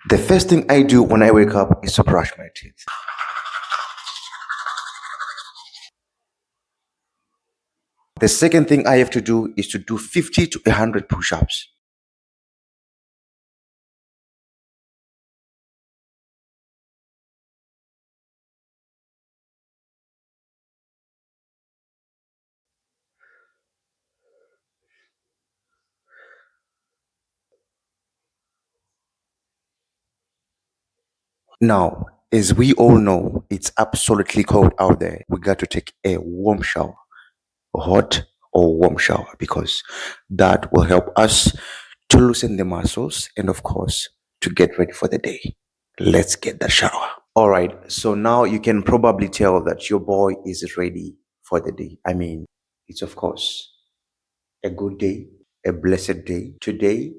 The first thing I do when I wake up is to brush my teeth. The second thing I have to do is to do 50 to 100 push-ups. Now, as we all know, it's absolutely cold out there. We got to take a warm shower, hot or warm shower, because that will help us to loosen the muscles and, of course, to get ready for the day. Let's get the shower. All right, so now you can probably tell that your boy is ready for the day. I mean, it's of course a good day, a blessed day. Today,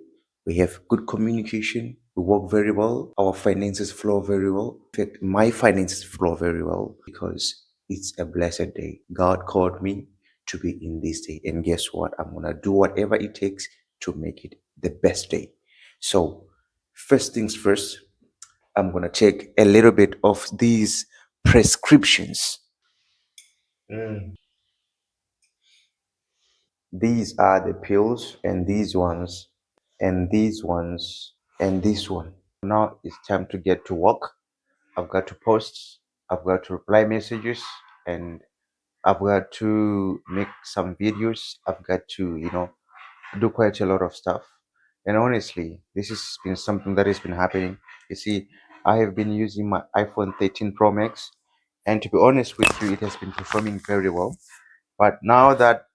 we have good communication. We work very well. Our finances flow very well. In fact, my finances flow very well because it's a blessed day. God called me to be in this day. And guess what? I'm going to do whatever it takes to make it the best day. So, first things first, I'm going to take a little bit of these prescriptions. These are the pills, and these ones, and these ones, and this one. Now it's time to get to work. I've got to post, I've got to reply messages, and I've got to make some videos. I've got to, do quite a lot of stuff. And honestly, this has been something that has been happening. You see, I have been using my iPhone 13 Pro Max, and to be honest with you, it has been performing very well. But now that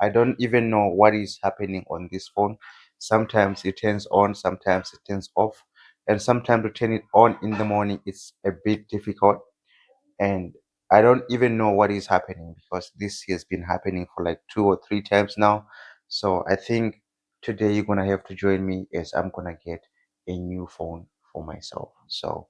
I don't even know what is happening on this phone. Sometimes it turns on, sometimes it turns off, and sometimes to turn it on in the morning it's a bit difficult, and I don't even know what is happening because this has been happening for like 2 or 3 times now. So I think today you're gonna have to join me as I'm gonna get a new phone for myself. So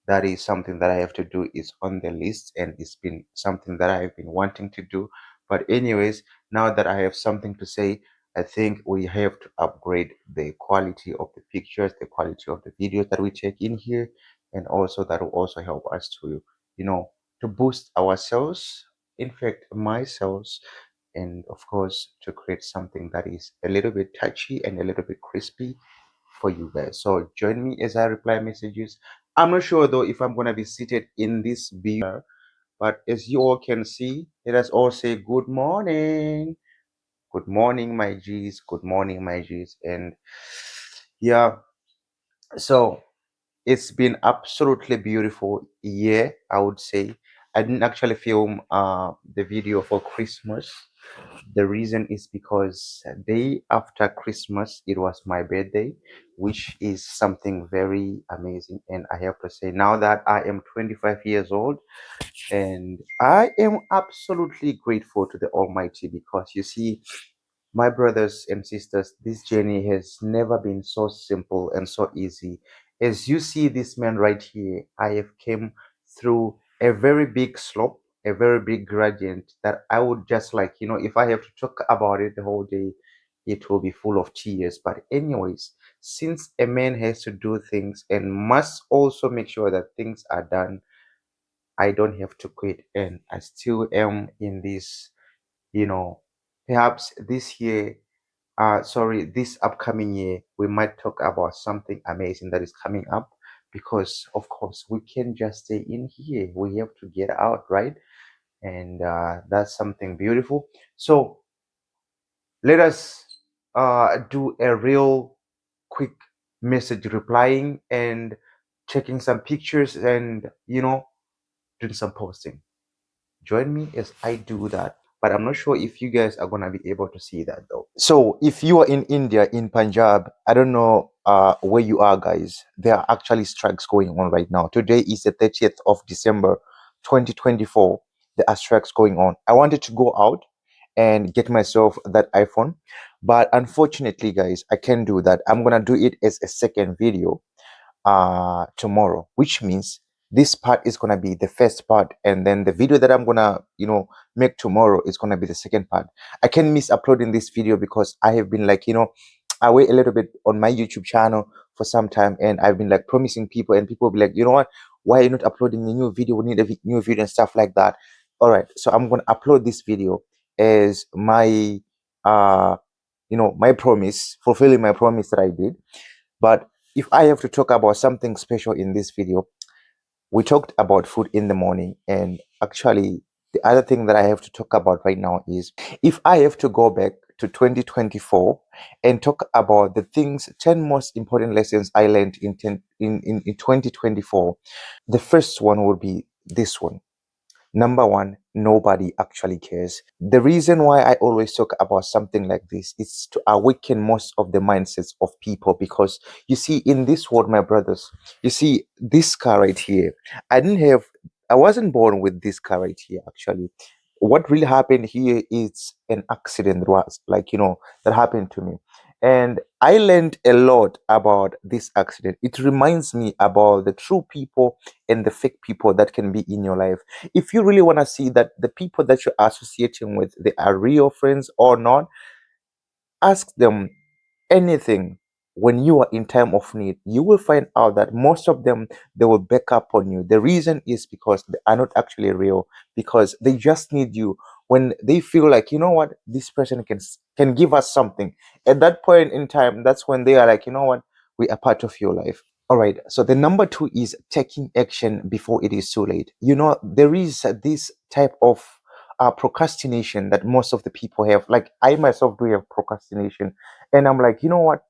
that is something that I have to do. It's on the list and it's been something that I've been wanting to do. But anyways, now that I have something to say, I think we have to upgrade the quality of the pictures, the quality of the videos that we take in here, and also that will also help us to, you know, to boost ourselves, in fact, myself, and of course, to create something that is a little bit touchy and a little bit crispy for you guys. So join me as I reply messages. I'm not sure though if I'm gonna be seated in this view, but as you all can see, let us all say good morning. Good morning, my G's. Good morning, my G's. And yeah, so it's been absolutely beautiful year, I would say. I didn't actually film the video for Christmas. The reason is because day after Christmas it was my birthday, which is something very amazing. And I have to say now that I am 25 years old, and I am absolutely grateful to the Almighty because you see, my brothers and sisters, this journey has never been so simple and so easy. As you see this man right here, I have came through a very big slope, a very big gradient that I would just like, if I have to talk about it the whole day, it will be full of tears. But anyways, since a man has to do things and must also make sure that things are done, I don't have to quit, and I still am in this, you know, perhaps this year, sorry, this upcoming year, we might talk about something amazing that is coming up because, of course, we can't just stay in here. We have to get out, right? And that's something beautiful. So let us do a real quick message replying and checking some pictures and, doing some posting. Join me as I do that. But I'm not sure if you guys are gonna be able to see that though. So if you are in India, in Punjab, I don't know where you are, guys. There are actually strikes going on right now. Today is the 30th of December, 2024. There are strikes going on. I wanted to go out and get myself that iPhone, but unfortunately, guys, I can't do that. I'm gonna do it as a second video tomorrow, which means this part is gonna be the first part, and then the video that I'm gonna make tomorrow is gonna be the second part. I can miss uploading this video because I have been like away a little bit on my YouTube channel for some time, and I've been like promising people, and people will be like, you know what, why are you not uploading a new video? We need a new video and stuff like that. All right, so I'm going to upload this video as my my promise, fulfilling my promise that I did. But if I have to talk about something special in this video, we talked about food in the morning, and actually the other thing that I have to talk about right now is, if I have to go back to 2024 and talk about the 10 most important lessons I learned in 2024, the first one would be this one. Number one, nobody actually cares. The reason why I always talk about something like this is to awaken most of the mindsets of people, because you see, in this world, my brothers, you see this car right here. I wasn't born with this car right here, actually. What really happened here is an accident that was like, that happened to me. And I learned a lot about this accident. It reminds me about the true people and the fake people that can be in your life. If you really want to see that the people that you're associating with, they are real friends or not, ask them anything. When you are in time of need, you will find out that most of them, they will back up on you. The reason is because they are not actually real, because they just need you when they feel like, you know what, this person can give us something. At that point in time, that's when they are like, you know what, we are part of your life. All right, so the number two is taking action before it is too late. There is this type of procrastination that most of the people have. Like, I myself do have procrastination, and I'm like, you know what?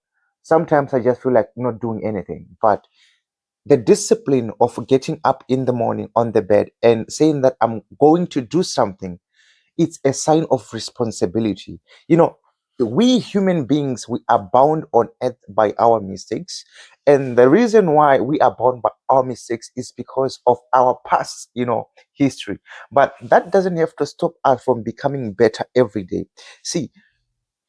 Sometimes I just feel like not doing anything. But the discipline of getting up in the morning on the bed and saying that I'm going to do something, it's a sign of responsibility. We human beings, we are bound on earth by our mistakes. And the reason why we are bound by our mistakes is because of our past, history. But that doesn't have to stop us from becoming better every day. See,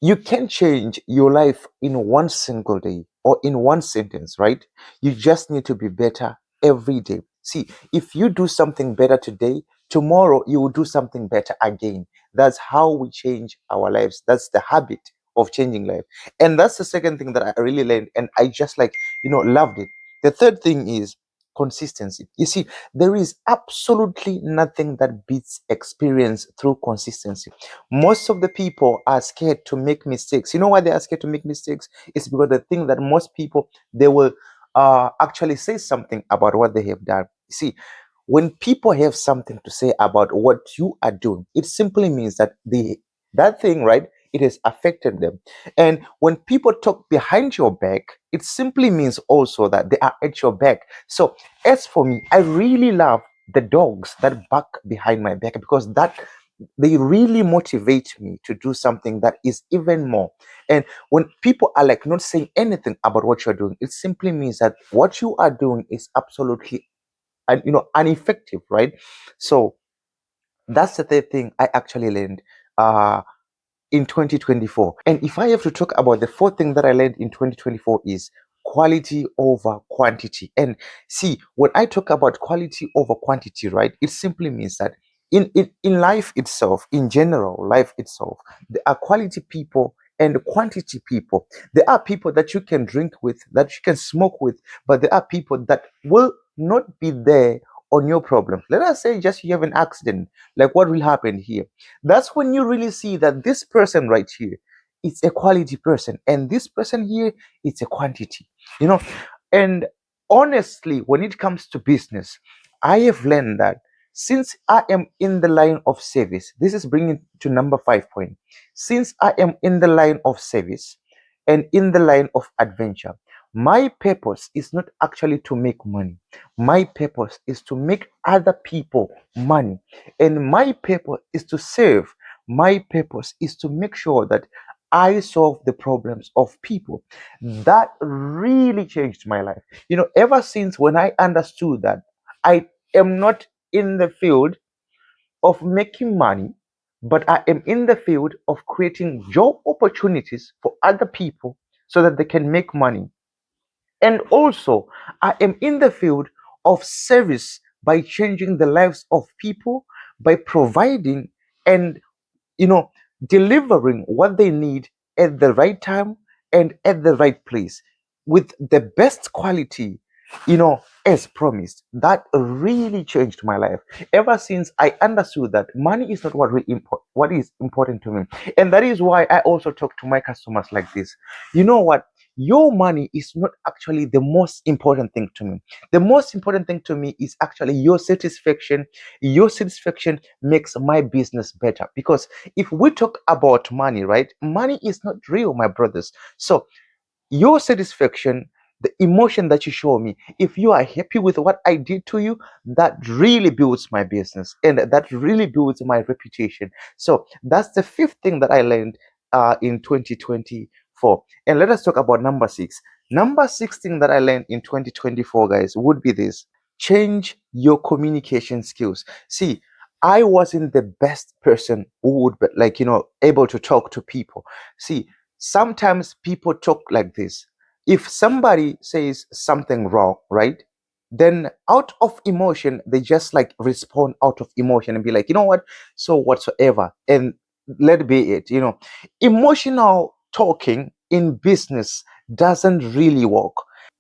you can change your life in one single day or in one sentence, right? You just need to be better every day. See, if you do something better today, tomorrow you will do something better again. That's how we change our lives. That's the habit of changing life. And that's the second thing that I really learned, and I just like, loved it. The third thing is consistency. You see, there is absolutely nothing that beats experience through consistency. Most of the people are scared to make mistakes. You know why they are scared to make mistakes? It's because they think that most people, they will actually say something about what they have done. See, when people have something to say about what you are doing, it simply means that that thing, right, it has affected them. And when people talk behind your back, it simply means also that they are at your back. So as for me, I really love the dogs that bark behind my back, because that they really motivate me to do something that is even more. And when people are like not saying anything about what you're doing, it simply means that what you are doing is absolutely ineffective, right? So that's the third thing I actually learned in 2024. And if I have to talk about the fourth thing that I learned in 2024, is quality over quantity. And see, when I talk about quality over quantity, right, it simply means that in life itself, in general, life itself, there are quality people and quantity people. There are people that you can drink with, that you can smoke with, but there are people that will not be there on your problem. Let us say just you have an accident, like what will happen here. That's when you really see that this person right here, it's a quality person, and this person here, it's a quantity. you know and honestly, when it comes to business, I have learned that since I am in the line of service, this is bringing to number 5 point. Since I am in the line of service and in the line of adventure, my purpose is not actually to make money. My purpose is to make other people money, and my purpose is to serve. My purpose is to make sure that I solve the problems of people. That really changed my life. Ever since when I understood that I am not in the field of making money, but I am in the field of creating job opportunities for other people so that they can make money. And also, I am in the field of service by changing the lives of people, by providing and you know delivering what they need at the right time and at the right place. with the best quality, as promised. That really changed my life. Ever since I understood that money is not what is important to me. And that is why I also talk to my customers like this. You know what? Your money is not actually the most important thing to me. The most important thing to me is actually your satisfaction. Your satisfaction makes my business better. Because if we talk about money, right? Money is not real, my brothers. So your satisfaction, the emotion that you show me, if you are happy with what I did to you, that really builds my business and that really builds my reputation. So that's the fifth thing that I learned in 2024. And let us talk about number six. Number six thing that I learned in 2024, guys, would be this: change your communication skills. See, I wasn't the best person who would be like, able to talk to people. See, sometimes people talk like this. If somebody says something wrong, right? Then out of emotion, they just like respond out of emotion and be like, you know what? So whatsoever. And let be it. Emotional talking in business doesn't really work.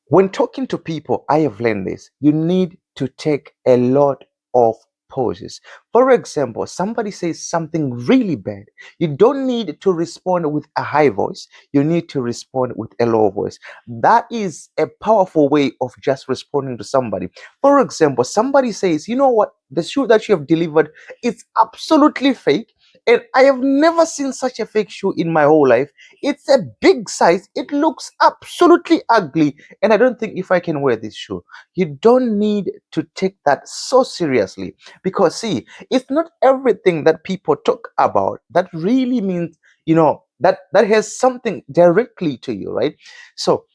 When talking to people, I have learned this. You need to take a lot of pauses. For example, somebody says something really bad. You don't need to respond with a high voice. You need to respond with a low voice. That is a powerful way of just responding to somebody. For example, somebody says, you know what, the shoe that you have delivered is absolutely fake. And I have never seen such a fake shoe in my whole life. It's a big size. It looks absolutely ugly. And I don't think if I can wear this shoe. You don't need to take that so seriously, because see, it's not everything that people talk about that really means, that has something directly to you, right? So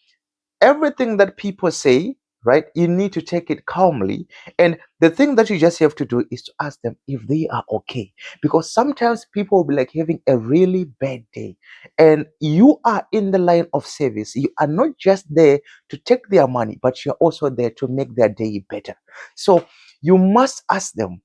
everything that people say, right, you need to take it calmly. And the thing that you just have to do is to ask them if they are okay. Because sometimes people will be like having a really bad day, and you are in the line of service. You are not just there to take their money, but you're also there to make their day better. So you must ask them,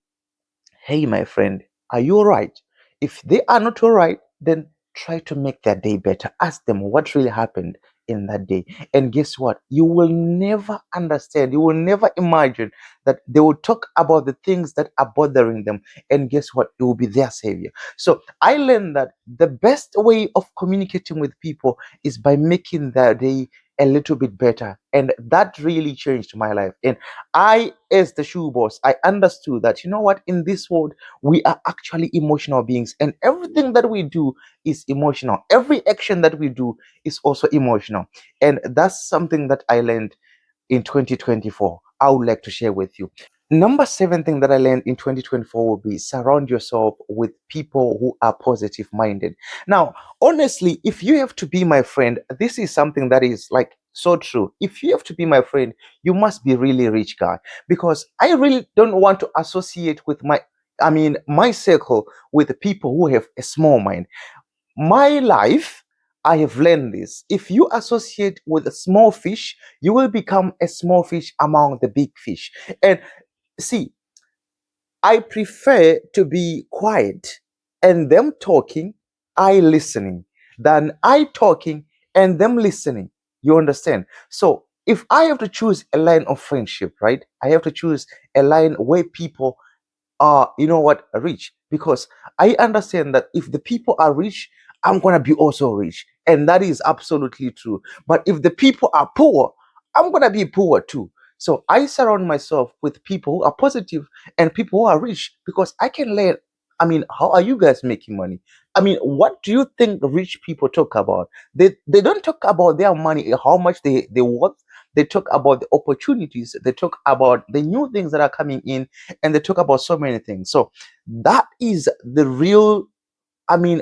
hey, my friend, are you all right? If they are not all right, then try to make their day better. Ask them what really happened in that day. And guess what? You will never understand. You will never imagine that they will talk about the things that are bothering them. And guess what? It will be their savior. So I learned that the best way of communicating with people is by making their day a little bit better. And that really changed my life. And I, as the shoe boss, I understood that, you know what, in this world, we are actually emotional beings, and everything that we do is emotional. Every action that we do is also emotional. And that's something that I learned in 2024. I would like to share with you. Number seven thing that I learned in 2024 will be surround yourself with people who are positive minded. Now, honestly, if you have to be my friend, this is something that is like so true. If you have to be my friend, you must be really rich guy, because I really don't want to associate with my circle with people who have a small mind. My life, I have learned this. If you associate with a small fish, you will become a small fish among the big fish. And see, I prefer to be quiet and them talking, I listening, than I talking and them listening. You understand? So if I have to choose a line of friendship, right? I have to choose a line where people are, rich, because I understand that if the people are rich, I'm gonna be also rich, and that is absolutely true. But if the people are poor, I'm gonna be poor too. So I surround myself with people who are positive and people who are rich, because I can learn. How are you guys making money? What do you think rich people talk about? They don't talk about their money, how much they worth. They talk about the opportunities. They talk about the new things that are coming in, and they talk about so many things. So that is the real,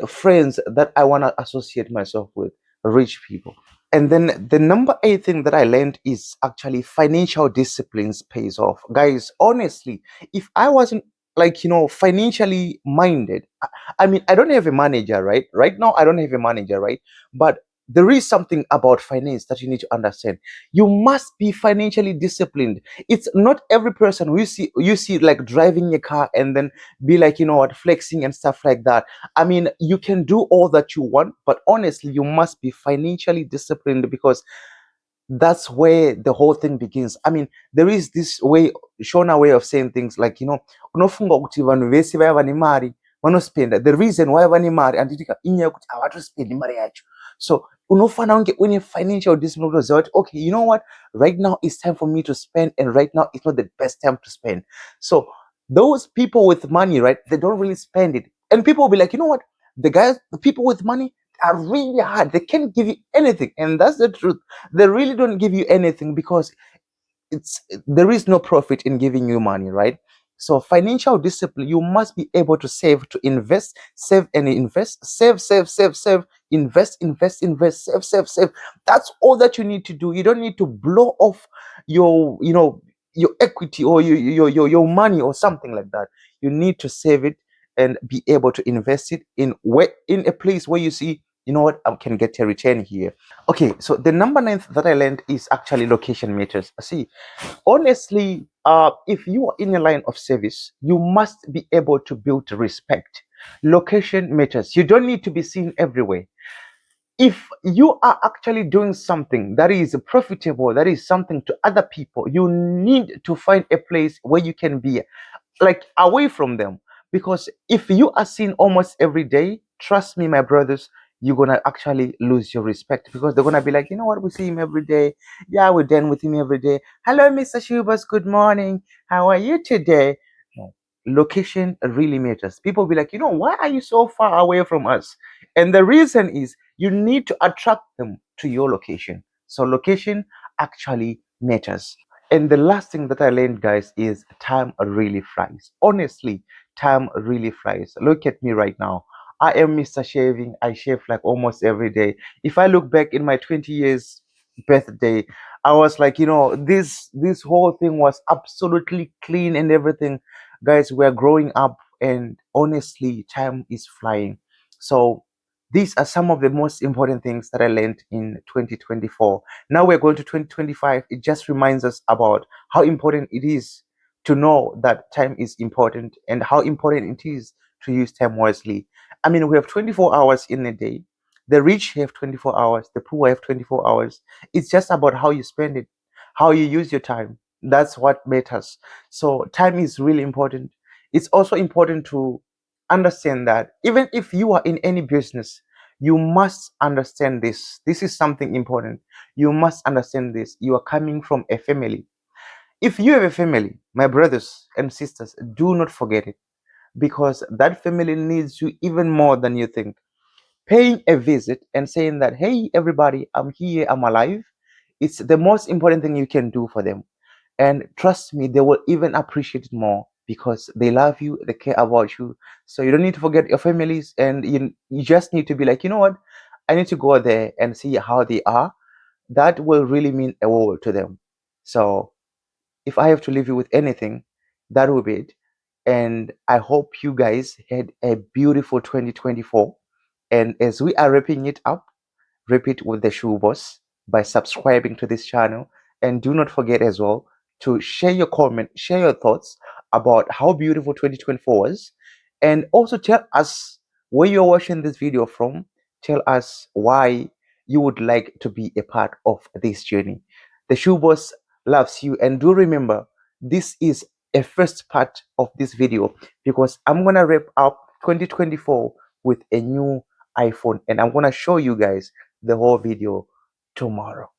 friends that I want to associate myself with, rich people. And then the number eight thing that I learned is actually financial disciplines pays off. Guys, honestly, if I wasn't like, financially minded, I don't have a manager, right? Right now, I don't have a manager, right? But there is something about finance that you need to understand. You must be financially disciplined. It's not every person who you see like driving a car and then be like, flexing and stuff like that. You can do all that you want, but honestly, you must be financially disciplined, because That's where the whole thing begins. I mean, there is this way, Shona way of saying things like, unofunga kuti vanhu vese vaya vane mari vanospenda. The reason why vane mari anditika inyaya yekuti havatospendi mari yacho. So unofana kunge une financial discipline kutoziva kuti, okay, you know what, right now it's time for me to spend, and right now it's not the best time to spend. So those people with money, right, they don't really spend it. And people will be like, you know what, the people with money are really hard. They can't give you anything. And that's the truth. They really don't give you anything because there is no profit in giving you money, right? So financial discipline, you must be able to save, to invest, save and invest, save, invest, save. That's all that you need to do. You don't need to blow off your, your equity or your money or something like that. You need to save it and be able to invest it in a place where you see, you know what, I can get a return here. Okay, so the number 9 that I learned is actually location matters. See, honestly, if you are in a line of service, you must be able to build respect. Location matters. You don't need to be seen everywhere. If you are actually doing something that is profitable, that is something to other people, you need to find a place where you can be like away from them. Because if you are seen almost every day, trust me, my brothers, you're gonna actually lose your respect, because they're gonna be like, you know what, we see him every day. Yeah, we're done with him every day. Hello, Mr. Shubas, good morning. How are you today? No. Location really matters. People be like, why are you so far away from us? And the reason is you need to attract them to your location. So location actually matters. And the last thing that I learned, guys, is time really flies. Honestly, time really flies. Look at me right now. I am Mr. Shaving. I shave like almost every day. If I look back in my 20 years birthday, I was like, this whole thing was absolutely clean and everything. Guys, we're growing up, and honestly, time is flying. So these are some of the most important things that I learned in 2024. Now we're going to 2025. It just reminds us about how important it is to know that time is important, and how important it is to use time wisely. I mean, we have 24 hours in a day. The rich have 24 hours, the poor have 24 hours. It's just about how you spend it, how you use your time. That's what matters. So time is really important. It's also important to understand that even if you are in any business, you must understand this. This is something important. You must understand this. You are coming from a family. If you have a family, my brothers and sisters, do not forget it, because that family needs you even more than you think. Paying a visit and saying that, hey, everybody, I'm here, I'm alive, it's the most important thing you can do for them. And trust me, they will even appreciate it more, because they love you, they care about you. So you don't need to forget your families, and you just need to be like, you know what, I need to go there and see how they are. That will really mean a world to them. So if I have to leave you with anything, that will be it. And I hope you guys had a beautiful 2024. And as we are wrapping it up, repeat with the Shoe Boss by subscribing to this channel. And do not forget as well to share your comment, share your thoughts about how beautiful 2024 was. And also tell us where you're watching this video from. Tell us why you would like to be a part of this journey. The Shoe Boss loves you. And do remember, this is a first part of this video, because I'm going to wrap up 2024 with a new iPhone, and I'm going to show you guys the whole video tomorrow.